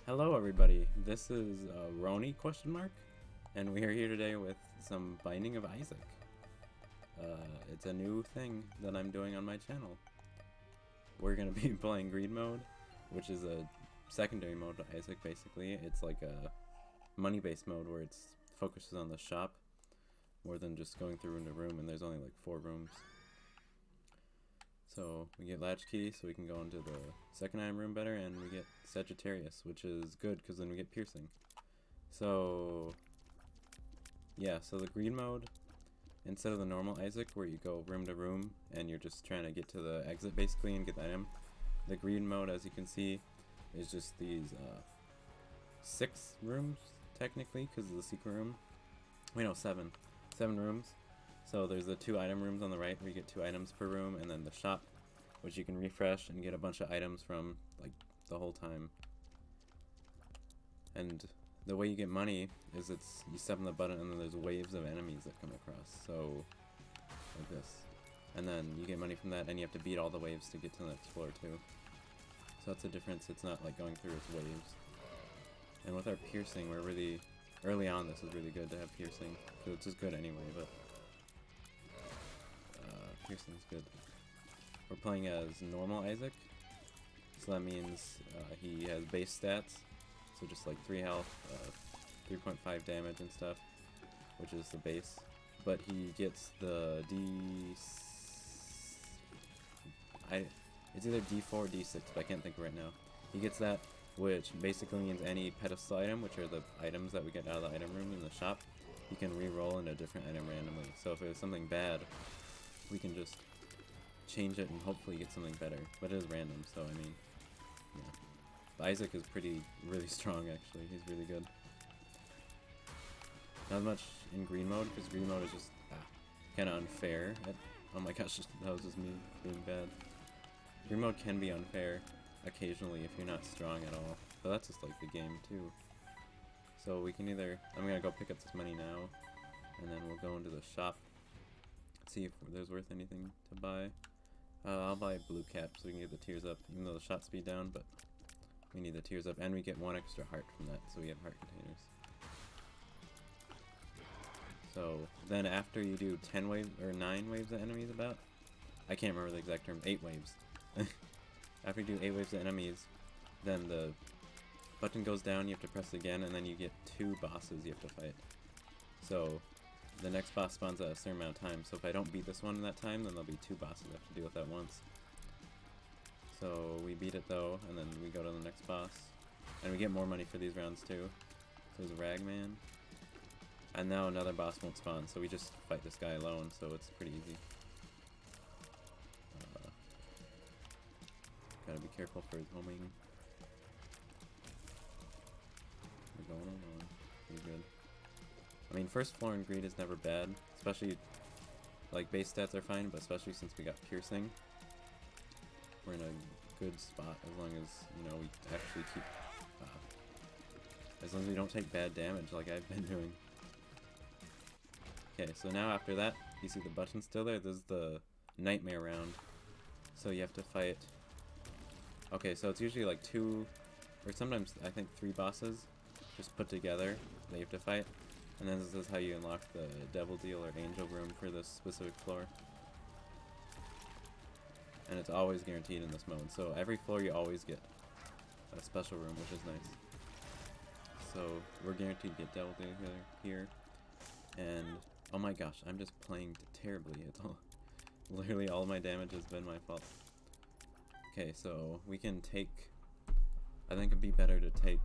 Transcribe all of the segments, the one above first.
Hello everybody, this is Roni question mark, and we are here today with some Binding of Isaac. It's a new thing that I'm doing on my channel. We're going to be playing Greed Mode, which is a secondary mode to Isaac basically. It's like a money-based mode where it focuses on the shop more than just going through room to room, and there's only like 4 rooms. So we get Latchkey, so we can go into the second item room better, and we get Sagittarius, which is good because then we get Piercing. So yeah, so the Greed mode, instead of the normal Isaac where you go room to room and you're just trying to get to the exit basically and get the item, the Greed mode, as you can see, is just these 6 rooms technically because of the secret room. Wait, no, 7 rooms. So there's the 2 item rooms on the right where you get 2 items per room, and then the shop, which you can refresh and get a bunch of items from like the whole time. And the way you get money is you step on the button and then there's waves of enemies that come across. So like this. And then you get money from that, and you have to beat all the waves to get to the next floor too. So that's the difference. It's not like going through its waves. And with our piercing, we're really early on. This is really good to have piercing because it's just good anyway. But piercing's good. We're playing as normal Isaac, so that means he has base stats, so just like 3 health, 3.5 damage and stuff, which is the base. But he gets the it's either D4 or D6, but I can't think right now. He gets that, which basically means any pedestal item, which are the items that we get out of the item room in the shop, you can re-roll into a different item randomly. So if it was something bad, we can just change it and hopefully get something better. But it is random, so I mean, yeah. But Isaac is really strong actually. He's really good. Not much in Green mode, because Green mode is just kind of unfair. Oh my gosh, that was just me being bad. Green mode can be unfair occasionally if you're not strong at all. But that's just like the game too. So we can either, I'm gonna go pick up this money now, and then we'll go into the shop. See if there's worth anything to buy. I'll buy a blue cap so we can get the tears up, even though the shot speed down, but we need the tears up, and we get 1 extra heart from that, so we have heart containers. So then after you do 10 waves, or 9 waves of enemies about, I can't remember the exact term, 8 waves. After you do 8 waves of enemies, then the button goes down, you have to press it again, and then you get 2 bosses you have to fight. So the next boss spawns at a certain amount of time, so if I don't beat this one in that time, then there'll be 2 bosses I have to deal with at once. So we beat it though, and then we go to the next boss, and we get more money for these rounds too. So there's Ragman, and now another boss won't spawn, so we just fight this guy alone, so it's pretty easy. Gotta be careful for his homing. We're going along, pretty good. I mean, first floor in Greed is never bad, especially, like, base stats are fine, but especially since we got Piercing, we're in a good spot as long as, you know, we actually keep, as long as we don't take bad damage like I've been doing. Okay, so now after that, you see the button still there? This is the nightmare round. So you have to fight, okay, so it's usually like 2, or sometimes I think 3 bosses just put together that you have to fight. And then this is how you unlock the Devil Deal or Angel Room for this specific floor. And it's always guaranteed in this mode. So every floor you always get a special room, which is nice. So we're guaranteed to get Devil Deal here. And oh my gosh, I'm just playing terribly. It's all, literally all of my damage has been my fault. Okay, so we can take, I think it'd be better to take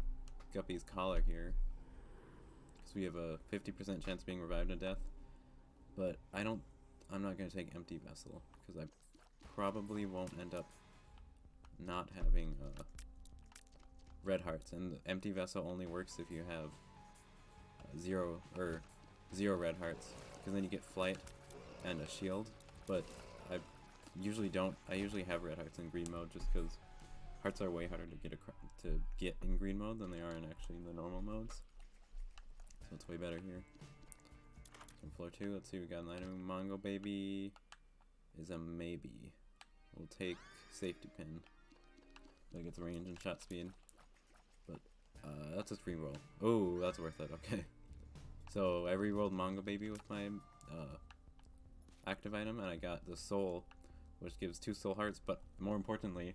Guppy's collar here. We have a 50% chance of being revived to death, but I'm not going to take Empty Vessel, because I probably won't end up not having red hearts, and the Empty Vessel only works if you have 0 red hearts, because then you get Flight and a shield, but I usually have red hearts in Green mode, just because hearts are way harder to get in Green mode than they are in actually the normal modes. So it's way better here. On floor 2, let's see, we got an item. Mongo Baby is a maybe. We'll take Safety Pin. Like its range and shot speed. Let's just reroll. Oh, that's worth it. Okay. So I rerolled Manga Baby with my active item, and I got the soul, which gives 2 soul hearts, but more importantly,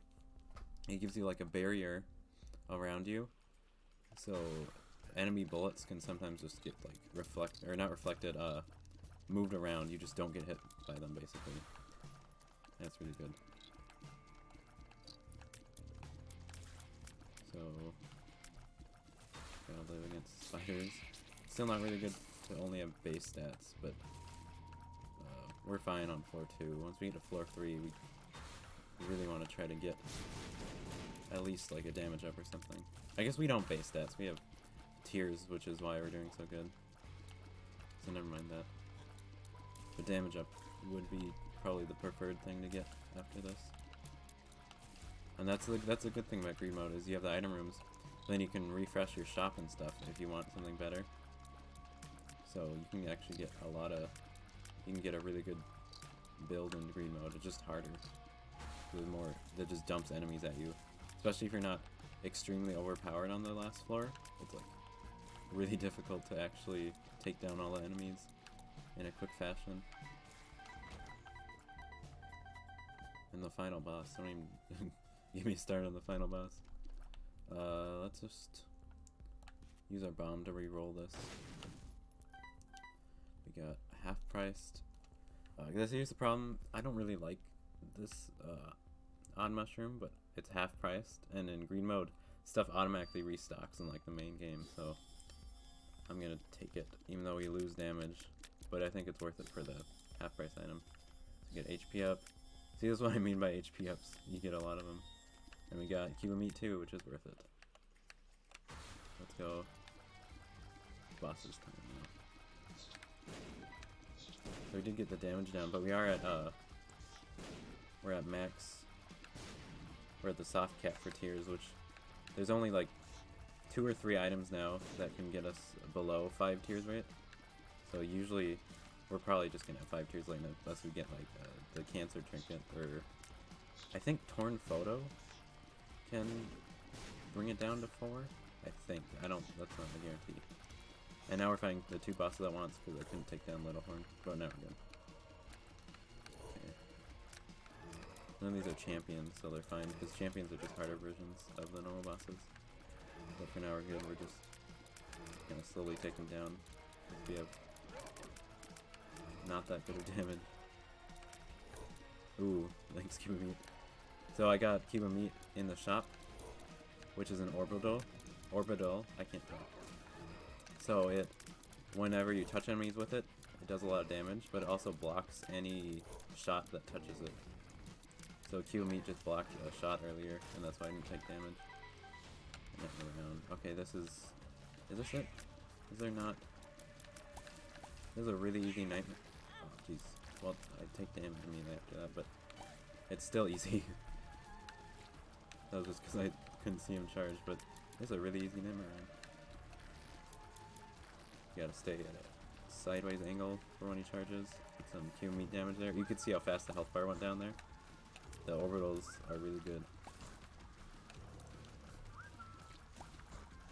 it gives you like a barrier around you. So enemy bullets can sometimes just get like not reflected, moved around. You just don't get hit by them, basically. That's really good. So gotta live against spiders. Still not really good to only have base stats, but we're fine on floor 2. Once we get to floor 3, we really want to try to get at least like a damage up or something. I guess we don't base stats. We have tiers, which is why we're doing so good. So never mind that. But damage up would be probably the preferred thing to get after this. And that's a good thing about Greed Mode, is you have the item rooms. Then you can refresh your shop and stuff if you want something better. So you can actually get you can get a really good build in Greed Mode. It's just harder. That just dumps enemies at you. Especially if you're not extremely overpowered on the last floor. It's like really difficult to actually take down all the enemies in a quick fashion. And the final boss, don't even get me started on the final boss. Let's just use our bomb to re-roll this. We got half-priced. Here's the problem. I don't really like this odd mushroom, but it's half-priced, and in Green Mode, stuff automatically restocks in like the main game, so I'm gonna take it, even though we lose damage. But I think it's worth it for the half-price item. So get HP up. See, this is what I mean by HP ups. You get a lot of them. And we got Cuba Meat too, which is worth it. Let's go. Bosses coming now. So we did get the damage down, but we are at we're at max. We're at the soft cap for tiers, which there's only like 2 or 3 items now that can get us below 5 tiers, right? So usually we're probably just gonna have 5 tiers later unless we get like the cancer trinket, or I think torn photo can bring it down to 4. I think. That's not a guarantee. And now we're fighting the 2 bosses at once because I couldn't take down Little Horn, but now we're good. Okay. None of these are champions, so they're fine, because champions are just harder versions of the normal bosses. But for now we're good. We're just gonna slowly take them down because we have not that good of damage. Ooh, thanks Cuba Meat. So I got Cuba Meat in the shop, which is an orbital. I can't talk. So whenever you touch enemies with it, it does a lot of damage, but it also blocks any shot that touches it. So Cuba Meat just blocked a shot earlier, and that's why I didn't take damage. Around. Okay, is this it? Is there not? This is a really easy nightmare. Oh, jeez. Well, I take damage immediately after that, but it's still easy. That was just because I couldn't see him charge, but this is a really easy nightmare round. You gotta stay at a sideways angle for when he charges. Get some Cuba Meat damage there. You can see how fast the health bar went down there. The orbitals are really good.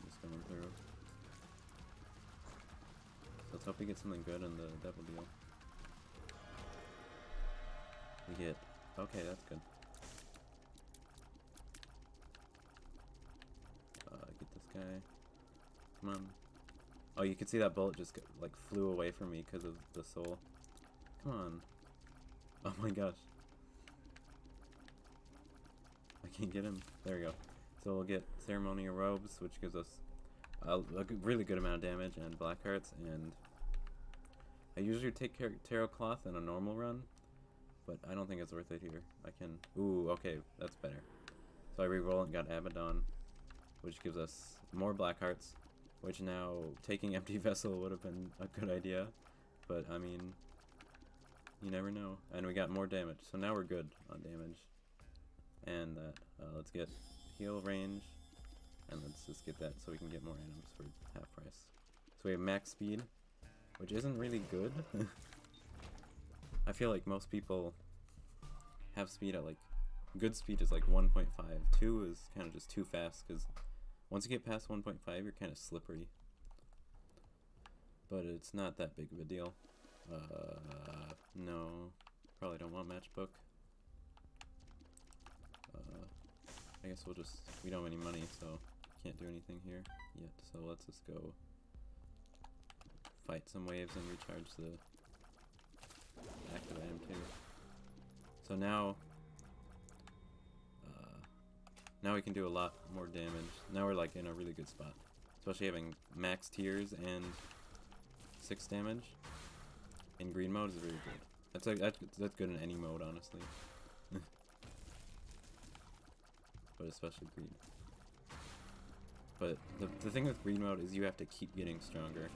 Just going through. So let's hope we get something good in the devil deal. We get... Okay, that's good. Get this guy. Come on. Oh, you can see that bullet just like flew away from me because of the soul. Come on. Oh my gosh. I can't get him. There we go. So we'll get ceremonial robes, which gives us a really good amount of damage, and black hearts, and I usually take tarot cloth in a normal run, but I don't think it's worth it here. I can... Ooh, okay, that's better. So I re-roll and got Abaddon, which gives us more black hearts, which now taking Empty Vessel would have been a good idea, but I mean, you never know. And we got more damage, so now we're good on damage. And that, let's get heal range, and let's just get that so we can get more items for half price. So we have max speed, which isn't really good. I feel like most people have speed at like, good speed is like 1.5. 2 is kind of just too fast, because Once you get past 1.5, you're kind of slippery. But it's not that big of a deal. No. Probably don't want matchbook. I guess we'll just... We don't have any money, so can't do anything here yet. So let's just go fight some waves and recharge the active item too. So now... now we can do a lot more damage. Now we're like in a really good spot. Especially having max tears and 6 damage in green mode is really good. That's good in any mode, honestly. But especially green. But the thing with green mode is you have to keep getting stronger.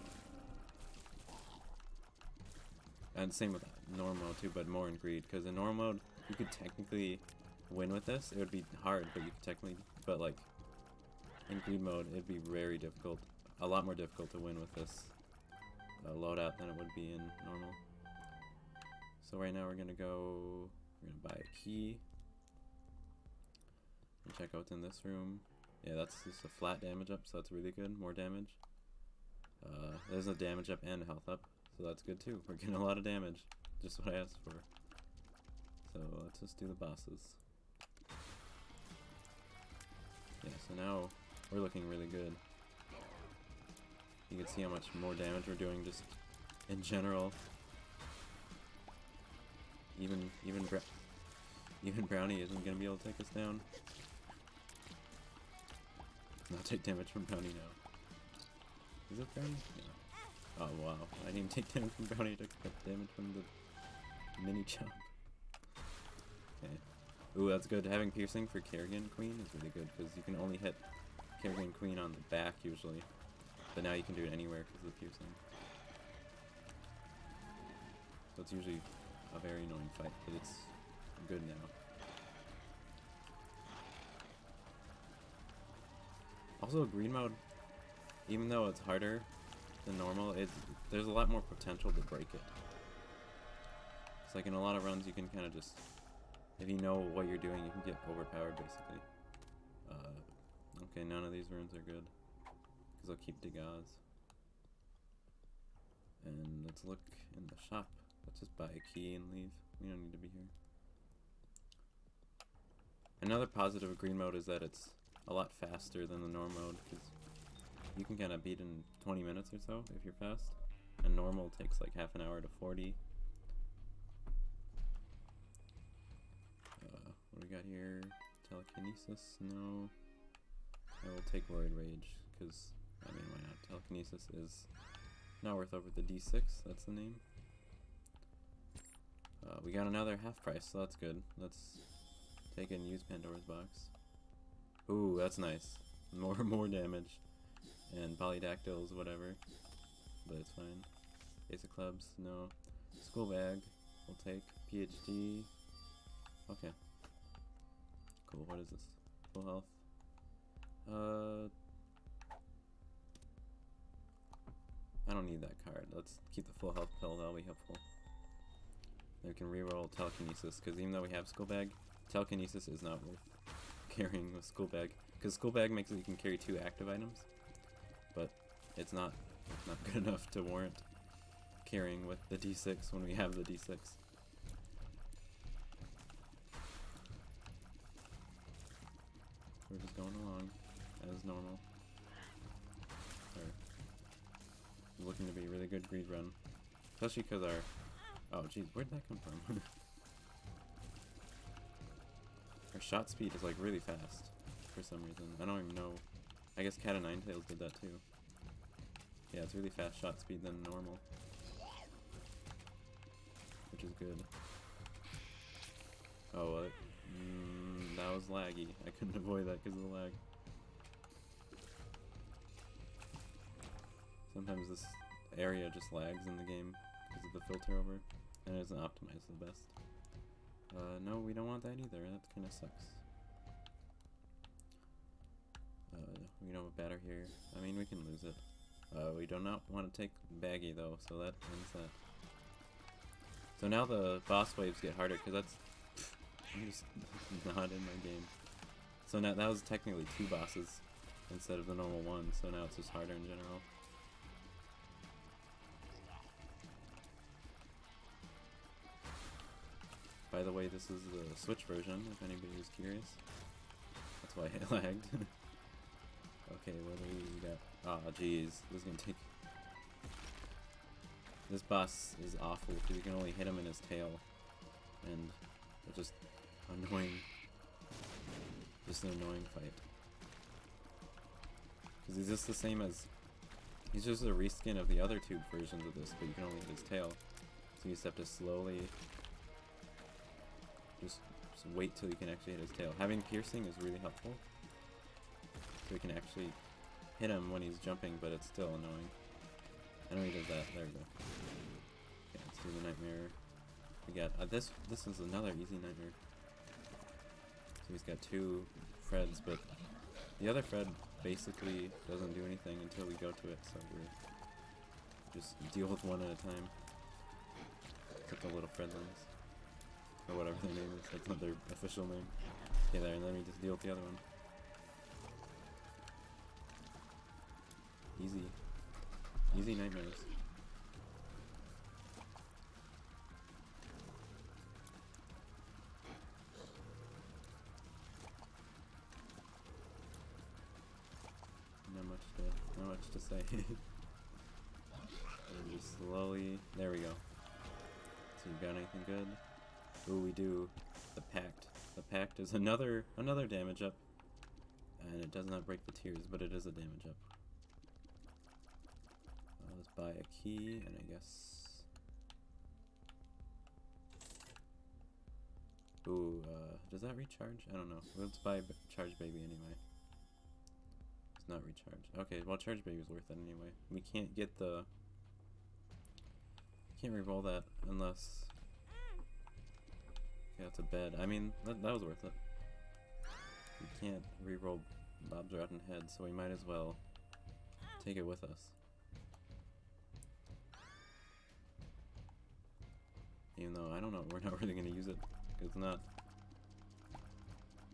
And same with normal mode too, but more in greed. Because in normal mode, you could technically win with this. It would be hard, but you could technically... But like, in greed mode, it'd be very difficult. A lot more difficult to win with this loadout than it would be in normal. So right now we're gonna buy a key. And check out what's in this room. Yeah, that's just a flat damage up, so that's really good. More damage. There's a damage up and a health up, so that's good too. We're getting a lot of damage. Just what I asked for. So let's just do the bosses. Yeah, so now we're looking really good. You can see how much more damage we're doing just in general. Even Brownie isn't gonna be able to take us down. I'll take damage from Brownie now. Is it Brownie? Yeah. Oh wow, I didn't even take damage from Brownie, I took damage from the mini chop. Okay. Ooh, that's good. Having piercing for Kerrigan Queen is really good, because you can only hit Kerrigan Queen on the back usually. But now you can do it anywhere because of the piercing. So it's usually a very annoying fight, but it's good now. Also, green mode, even though it's harder than normal, there's a lot more potential to break it. It's like in a lot of runs you can kind of just, if you know what you're doing, you can get overpowered basically. Okay, none of these runes are good, because I'll keep Degas. And let's look in the shop. Let's just buy a key and leave. We don't need to be here. Another positive of green mode is that it's a lot faster than the normal mode, because you can kind of beat in 20 minutes or so if you're fast, and normal takes like half an hour to 40. What do we got here? Telekinesis? No. I will take Worried Rage, because, I mean, why not? Telekinesis is not worth over the D6, that's the name. We got another half price, so that's good. Let's take and use Pandora's box. Ooh, that's nice. More damage. And polydactyls, whatever. But it's fine. Ace of clubs, no. School bag, we'll take. PhD. Okay. Cool, what is this? Full health. I don't need that card. Let's keep the full health pill, that'll be helpful. Then we can reroll telekinesis, because even though we have school bag, telekinesis is not worth carrying with school bag. Because school bag makes it you can carry 2 active items, but it's not good enough to warrant carrying with the D6 when we have the D6. We're just going along as normal. Looking to be a really good greed run, especially because our... Oh jeez, where'd that come from? Our shot speed is like really fast for some reason. I don't even know. I guess Cat of Nine Tails did that too. Yeah, it's really fast shot speed than normal, which is good. Oh, that was laggy. I couldn't avoid that because of the lag. Sometimes this area just lags in the game because of the filter over, and it isn't optimized the best. No, we don't want that either. That kind of sucks. We don't have a batter here. I mean, we can lose it. We do not want to take Baggy though, so that ends that. So now the boss waves get harder because that's I'm just not in my game. So now that was technically 2 bosses instead of the normal one, so now it's just harder in general. By the way, this is the Switch version, if anybody was curious. That's why it lagged. Okay, what do we got? Ah, jeez. This is gonna take... This boss is awful, because you can only hit him in his tail. And it's just annoying. Just an annoying fight. Because he's just the same as... He's just a reskin of the other two versions of this, but you can only hit his tail. So you just have to slowly... Just wait till you can actually hit his tail. Having piercing is really helpful. So you can actually hit him when he's jumping, but it's still annoying. I know he does that. There we go. Okay, let's do the nightmare. We got this is another easy nightmare. So he's got two Freds, but the other Fred basically doesn't do anything until we go to it, so we just deal with one at a time. Except the little Fredlings. Or whatever their name is, that's not their official name. Okay, there, and then we just deal with the other one. Easy. Easy nightmares. Not much to say. And just slowly, there we go. So you got anything good? Ooh, we do the Pact. The Pact is another damage up, and it does not break the tears, but it is a damage up. Let's buy a key, and I guess... Ooh, does that recharge? I don't know. Let's buy Charge Baby anyway. It's not recharged. Okay, well, Charge Baby's worth it anyway. We can't get the... Can't re-roll that unless... Yeah, it's a bed. I mean, that was worth it. We can't re-roll Bob's Rotten Head, so we might as well take it with us. Even though, I don't know, we're not really going to use it. It's not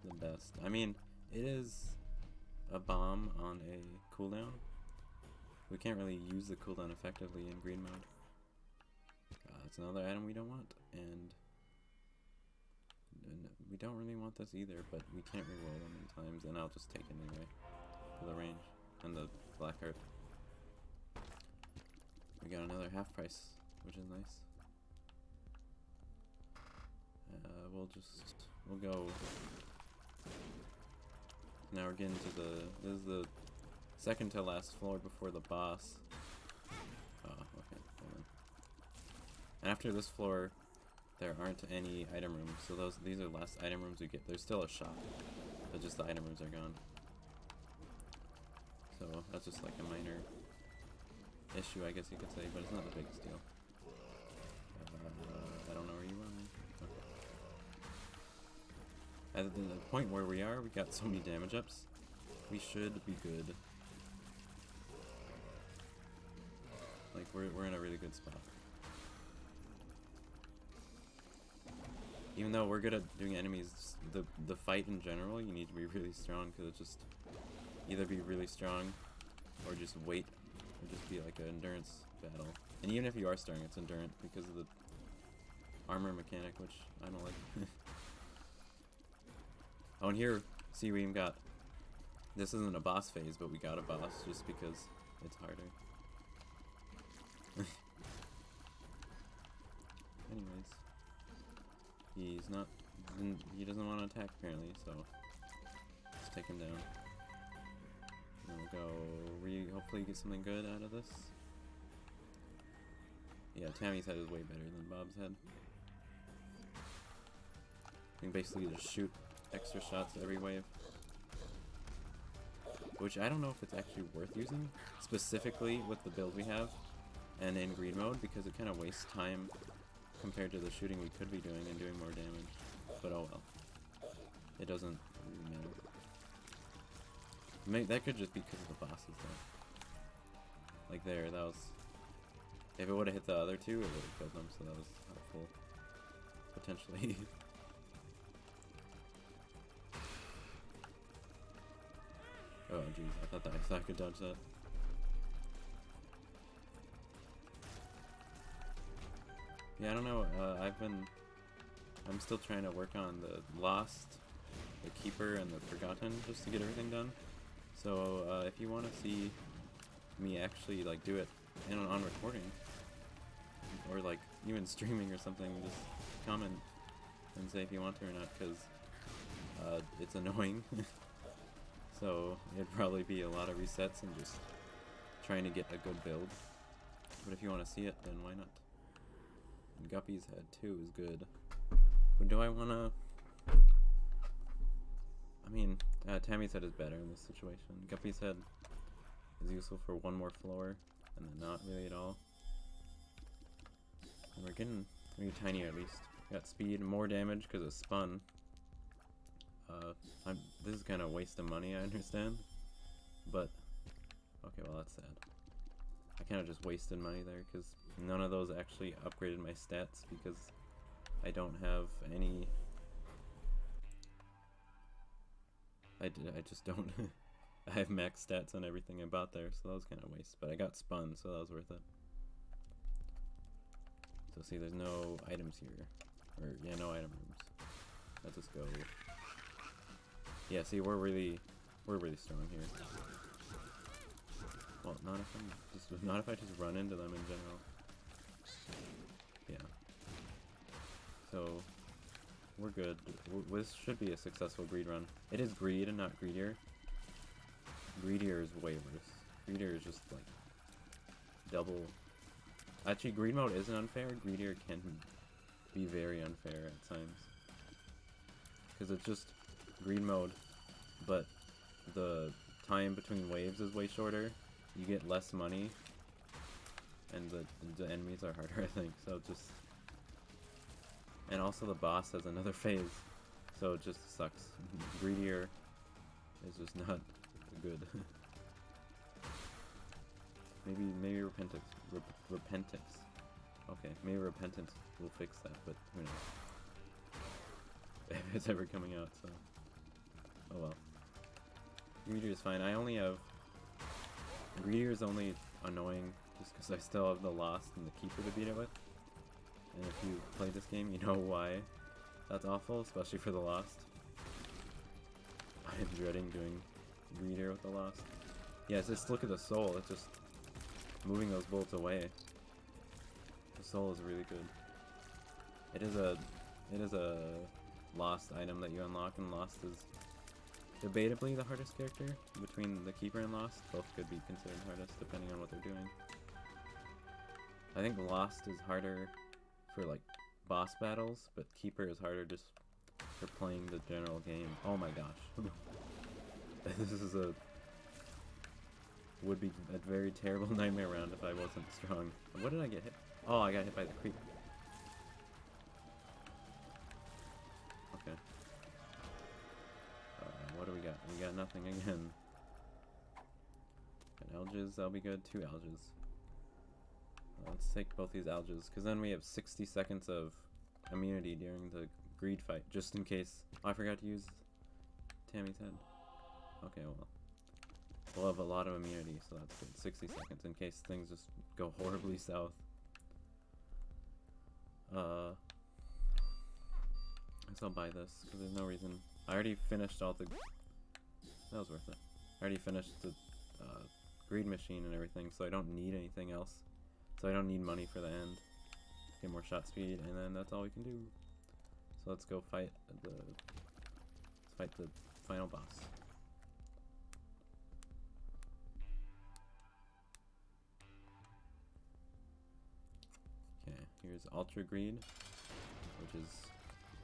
the best. I mean, it is a bomb on a cooldown. We can't really use the cooldown effectively in green mode. It's another item we don't want, and we don't really want this either, but we can't reroll them many times, and I'll just take it anyway for the range and the black heart. We got another half price, which is nice. We'll go. Now we're getting to this is the second to last floor before the boss. Oh, okay. Hold on. And after this floor, there aren't any item rooms, so these are the last item rooms we get. There's still a shop, but just the item rooms are gone. So that's just like a minor issue, I guess you could say, but it's not the biggest deal. I don't know where you are. Okay. At the point where we are, we got so many damage ups. We should be good. Like we're in a really good spot. Even though we're good at doing enemies, the fight in general, you need to be really strong, because it's just either be really strong or just wait, or just be like an endurance battle. And even if you are strong, it's endurance because of the armor mechanic, which I don't like. Oh, and here, see, we even got, this isn't a boss phase, but we got a boss just because it's harder. Anyways. He doesn't want to attack apparently, so let's take him down. And we'll go, hopefully get something good out of this. Yeah, Tammy's head is way better than Bob's head. You can basically just shoot extra shots every wave. Which I don't know if it's actually worth using, specifically with the build we have, and in green mode, because it kind of wastes time compared to the shooting we could be doing and doing more damage. But oh well. It doesn't really matter. That could just be because of the bosses though. Like there, that was... If it would have hit the other two, it would have killed them, so that was helpful. Potentially. Oh jeez, I thought I could dodge that. Yeah, I don't know, I'm still trying to work on the Lost, the Keeper, and the Forgotten, just to get everything done. So, if you want to see me actually, like, do it on recording, or, like, even streaming or something, just comment and say if you want to or not, because, it's annoying. So, it'd probably be a lot of resets and just trying to get a good build. But if you want to see it, then why not? And Guppy's Head, too, is good. But do I want to... I mean, Tammy's Head is better in this situation. Guppy's Head is useful for one more floor, and then not really at all. And we're getting tinier at least. Got speed, more damage because it's spun. This is kind of a waste of money, I understand. But, okay, well that's sad. I kind of just wasted money there because none of those actually upgraded my stats because I don't have any... I just don't. I have max stats on everything I bought there, so that was kind of a waste. But I got spun, so that was worth it. So see, there's no items here. Or, yeah, no item rooms. Let's just go. Yeah, see, we're really strong here. Well, not if I just run into them in general. Yeah. So, we're good. This should be a successful greed run. It is greed and not greedier. Greedier is way worse. Greedier is just like double. Actually, greed mode isn't unfair. Greedier can be very unfair at times. Because it's just greed mode, but the time between waves is way shorter. You get less money, and the enemies are harder, I think. So just, and also the boss has another phase, so it just sucks. Greedier is just not good. maybe repentance. Repentance. Okay, maybe repentance will fix that, but who knows? If it's ever coming out, so oh well. Greedier is fine. I only have. Greedier is only annoying just because I still have the Lost and the Keeper to beat it with. And if you play this game, you know why that's awful, especially for the Lost. I'm dreading doing Greedier with the Lost. Yeah, just look at the soul. It's just moving those bullets away. The soul is really good. It is a Lost item that you unlock, and Lost is debatably the hardest character between the Keeper and Lost. Both could be considered hardest depending on what they're doing. I think Lost is harder for like boss battles, but Keeper is harder just for playing the general game. Oh my gosh. This is would be a very terrible nightmare round if I wasn't strong. What did I get hit? Oh, I got hit by the creep. Okay. What do we got? We got nothing again. Got alges, that'll be good. 2 alges. Let's take both these alges, because then we have 60 seconds of immunity during the greed fight, just in case. Oh, I forgot to use Tammy's Head. Okay, well. We'll have a lot of immunity, so that's good. 60 seconds, in case things just go horribly south. I guess I'll buy this, because there's no reason. I already finished all the... That was worth it. I already finished the greed machine and everything, so I don't need anything else. So I don't need money for the end. Get more shot speed, and then that's all we can do. So let's go fight the final boss. Okay, here's Ultra Greed, which is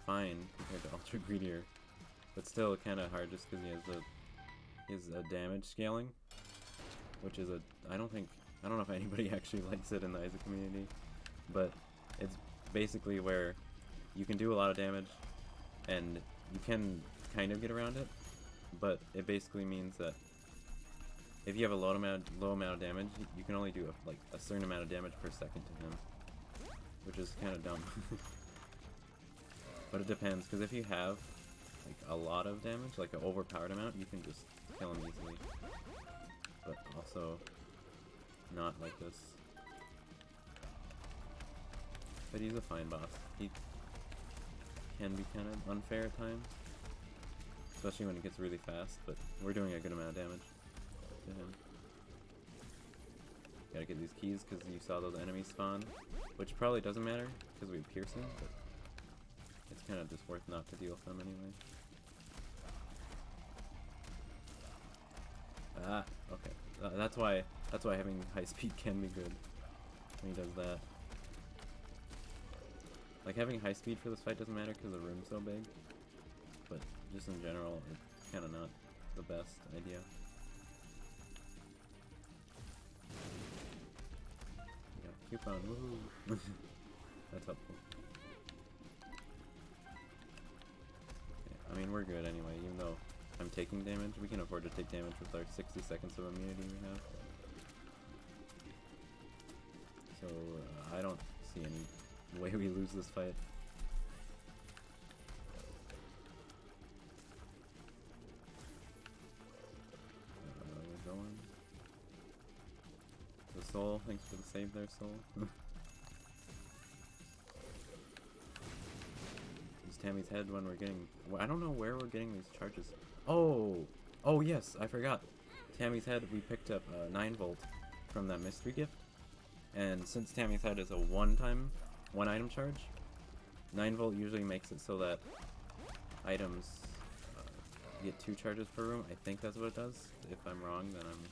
fine compared to Ultra Greedier, but still kind of hard just because he has a damage scaling, which is I don't know if anybody actually likes it in the Isaac community, but it's basically where you can do a lot of damage, and you can kind of get around it, but it basically means that if you have a low amount of damage, you can only do a certain amount of damage per second to him, which is kind of dumb. But it depends, because if you have like a lot of damage, like an overpowered amount, you can just kill him easily. But also not like this. But he's a fine boss. He can be kind of unfair at times. Especially when it gets really fast, but we're doing a good amount of damage to him. Gotta get these keys because you saw those enemies spawn, which probably doesn't matter because we have piercing, but it's kind of just worth not to deal with them anyway. Ah, okay. That's why having high speed can be good when he does that. Like, having high speed for this fight doesn't matter because the room's so big, but just in general, it's kind of not the best idea. Yeah, coupon, woohoo! That's helpful. Yeah, I mean, we're good anyway, even though I'm taking damage. We can afford to take damage with our 60 seconds of immunity we have. So, I don't see any way we lose this fight. We're going. The soul, thanks for the save there, soul. Use Tammy's head when we're getting... I don't know where we're getting these charges. Oh! Oh yes, I forgot. Tammy's head, we picked up 9 volt from that mystery gift. And since Tammy's head is a one item charge, 9 volt usually makes it so that items get 2 charges per room. I think that's what it does. If I'm wrong, then I'm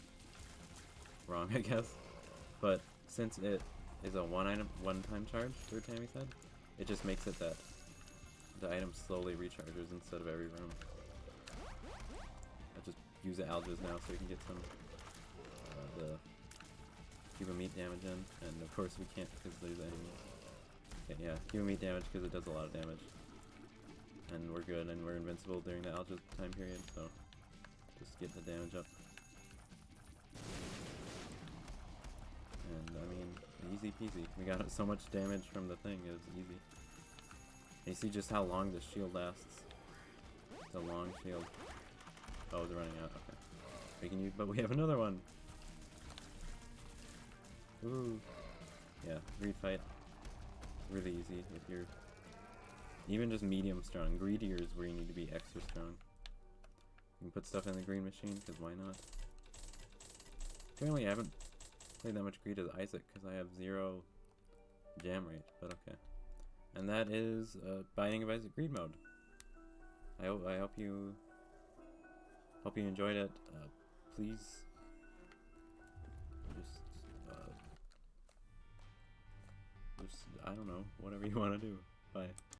wrong, I guess. But since it is a one-time charge for Tammy's head, it just makes it that the item slowly recharges instead of every room. I'll just use the alges now so we can get some the Cuban meat damage in, and of course we can't because there's enemies. Okay, yeah, Cuban meat damage because it does a lot of damage. And we're good, and we're invincible during the algae time period, so just get the damage up. And I mean, easy peasy. We got so much damage from the thing, it was easy. And you see just how long this shield lasts. It's a long shield. Oh, it's running out, okay. We can use, but we have another one! Ooh. Yeah, greed fight. Really easy if you're even just medium strong. Greedier is where you need to be extra strong. You can put stuff in the green machine, because why not? Apparently I haven't played that much greed as Isaac, because I have 0 jam rate, but okay. And that is Binding of Isaac greed mode. I hope you enjoyed it. Please just I don't know, whatever you want to do. Bye.